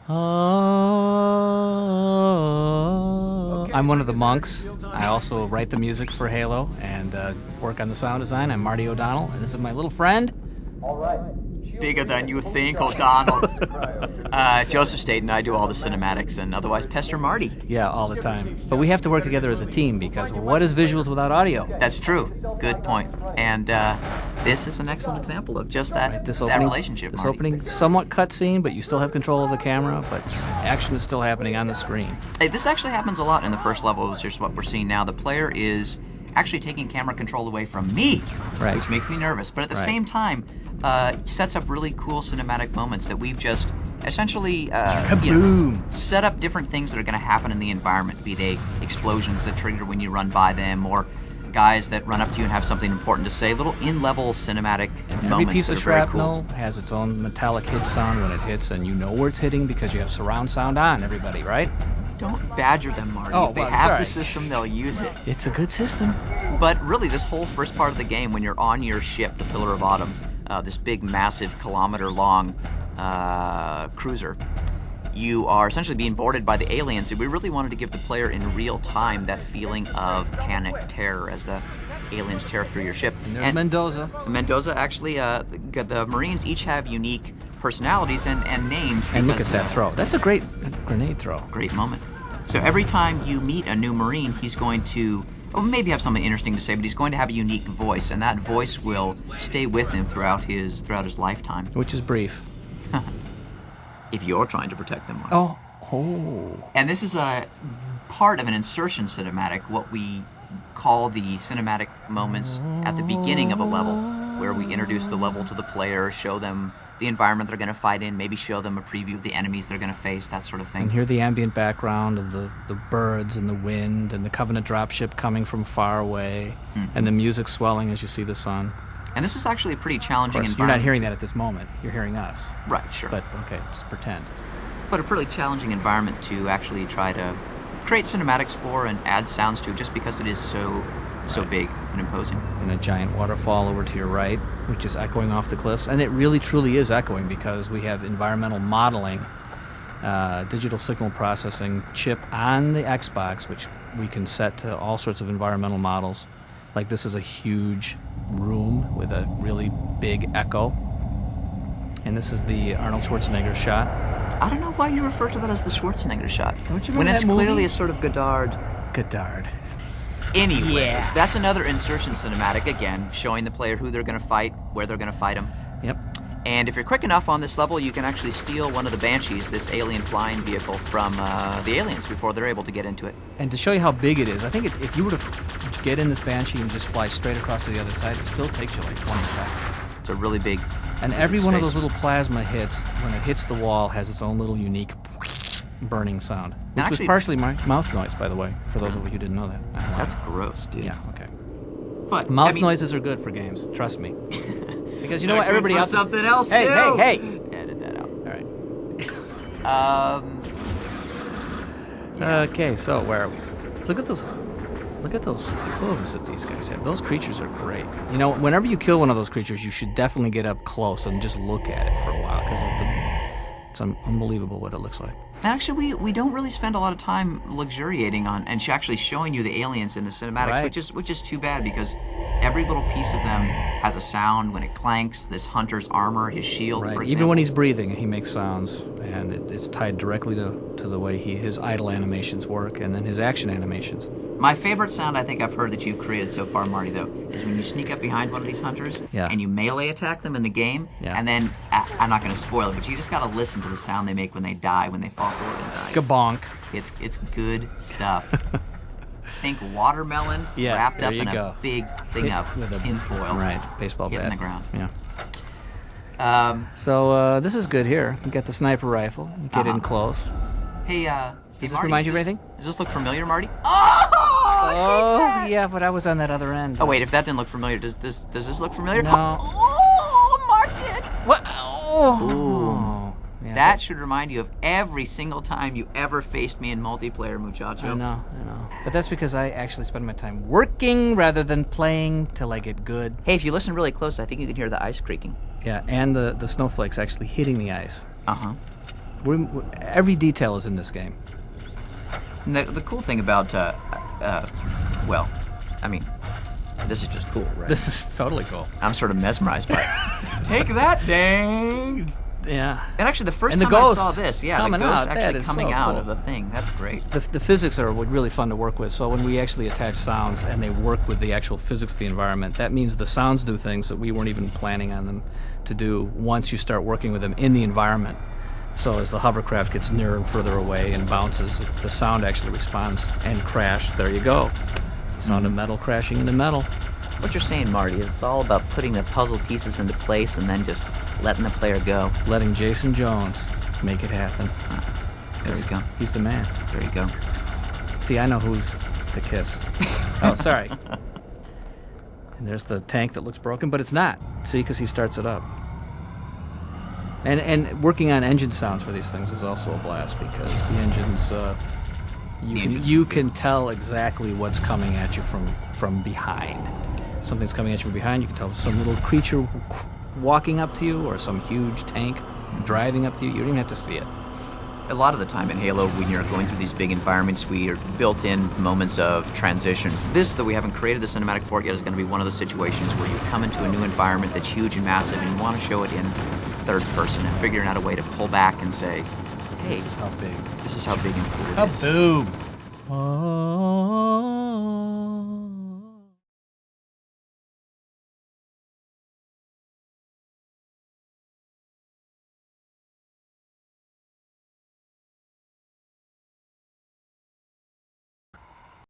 I'm one of the monks. I also write the music for Halo and work on the sound design. I'm Marty O'Donnell, and this is my little friend. All right. Bigger than you think, O'Donnell. Joseph Staten. I do all the cinematics and otherwise pester Marty. Yeah, all the time. But we have to work together as a team because, well, what is visuals without audio? That's true. Good point. And this is an excellent example of just that, Right, that relationship, This Marty. opening, somewhat cutscene, but you still have control of the camera, but action is still happening on the screen. Hey, this actually happens a lot in the first level, which is what we're seeing now. The player is actually taking camera control away from me, Right. which makes me nervous. But at the Right. same time, sets up really cool cinematic moments that we've just essentially set up different things that are going to happen in the environment, be they explosions that trigger when you run by them, or guys that run up to you and have something important to say, little in-level cinematic Every moments piece that of are very shrapnel cool. has its own metallic hit sound when it hits, and you know where it's hitting because you have surround sound on, everybody, right? Don't badger them, Marty. Oh, if they well, have sorry. the system, they'll use it. It's a good system. But really, this whole first part of the game, when you're on your ship, the Pillar of Autumn, this big, massive, kilometer-long cruiser, you are essentially being boarded by the aliens, and we really wanted to give the player in real time that feeling of panic, terror, as the aliens tear through your ship. And there's Mendoza. Mendoza, actually, the Marines each have unique personalities and names. And look because, at that throw. That's a great grenade throw. Great moment. So every time you meet a new Marine, he's going to maybe have something interesting to say, but he's going to have a unique voice, and that voice will stay with him throughout his lifetime. Which is brief. If you're trying to protect them. Oh. And this is a part of an insertion cinematic, what we call the cinematic moments at the beginning of a level, where we introduce the level to the player, show them the environment they're going to fight in, maybe show them a preview of the enemies they're going to face, that sort of thing. And hear the ambient background of the birds and the wind and the Covenant dropship coming from far away, and the music swelling as you see the sun. And this is actually a pretty challenging Of course, environment. you're not hearing that at this moment. You're hearing us. Right, sure. But, okay, just pretend. But a pretty challenging environment to actually try to create cinematics for and add sounds to, just because it is so big and imposing. And a giant waterfall over to your right, which is echoing off the cliffs. And it really, truly is echoing because we have environmental modeling, digital signal processing chip on the Xbox, which we can set to all sorts of environmental models. Like this is a huge room with a really big echo. And this is the Arnold Schwarzenegger shot. I don't know why you refer to that as the Schwarzenegger shot. Don't you when remember it's that movie? clearly a sort of Godard. Anyways, Yeah. that's another insertion cinematic, again, showing the player who they're going to fight, where they're going to fight them. Yep. And if you're quick enough on this level, you can actually steal one of the Banshees, this alien flying vehicle, from the aliens before they're able to get into it. And to show you how big it is, I think if you were to get in this Banshee and just fly straight across to the other side, it still takes you like 20 seconds. It's a really big And every one of those little plasma hits, when it hits the wall, has its own little unique burning sound. Which was actually- partially my mouth noise, by the way, for those of you who didn't know that. That's gross, dude. Yeah, okay. But Mouth I mean, noises are good for games, trust me. Because you know they're what, everybody good for else... something else, Hey, too. hey! Edit that out. All right. Yeah. Okay, so where are we? Look at those hooves that these guys have. Those creatures are great. You know, whenever you kill one of those creatures, you should definitely get up close and just look at it for a while, because it's unbelievable what it looks like. Actually, we don't really spend a lot of time luxuriating on and actually showing you the aliens in the cinematics, Right. which is too bad, because every little piece of them has a sound when it clanks. This hunter's armor, his shield, for Right. example. Even when he's breathing, he makes sounds, and it's tied directly to the way his idle animations work, and then his action animations. My favorite sound I think I've heard that you've created so far, Marty, though, is when you sneak up behind one of these hunters and you melee attack them in the game, and then, I'm not going to spoil it, but you just got to listen to the sound they make when they die, when they fall forward and die. Kabonk. It's good stuff. Think watermelon Yeah, wrapped there up you in go. a big thing of With a tinfoil. Right, baseball Hitting bat. the ground. Yeah. So this is good here. You got the sniper rifle. You get in close. Hey, Does this Marty, remind you of anything? Does this look familiar, Marty? Oh, yeah, but I was on that other end. Oh wait, if that didn't look familiar, does this look familiar? No. Oh, Martin! What? Oh. Ooh. Yeah, That should remind you of every single time you ever faced me in multiplayer, muchacho. I know. But that's because I actually spend my time working rather than playing till I get good. Hey, if you listen really close, I think you can hear the ice creaking. Yeah, and the snowflakes actually hitting the ice. Uh-huh. Every detail is in this game. And the cool thing about, well, I mean, this is just cool, right? This is totally cool. I'm sort of mesmerized by it. Take that, dang! Yeah. And actually, the first And the time I ghosts saw this, the coming ghosts out, that actually is coming so out cool. of the thing. That's great. The physics are really fun to work with. So when we actually attach sounds and they work with the actual physics of the environment, that means the sounds do things that we weren't even planning on them to do once you start working with them in the environment. So as the hovercraft gets nearer and further away and bounces, the sound actually responds. And crash, there you go. The sound of metal crashing into metal. What you're saying, Marty, is it's all about putting the puzzle pieces into place and then just letting the player go. Letting Jason Jones make it happen. There you go. He's the man. There you go. See, I know who's the kiss. Oh, sorry. And there's the tank that looks broken, but it's not. See, because he starts it up. And working on engine sounds for these things is also a blast because the engines, you can tell exactly what's coming at you from behind. Something's coming at you from behind. You can tell if some little creature walking up to you or some huge tank driving up to you. You don't even have to see it. A lot of the time in Halo, when you're going through these big environments, we are built-in moments of transition. This, though we haven't created the cinematic for it yet, is going to be one of those situations where you come into a new environment that's huge and massive, and you want to show it in third person and figuring out a way to pull back and say, hey, This is how big. this is how big and cool it is. Kaboom! Oh.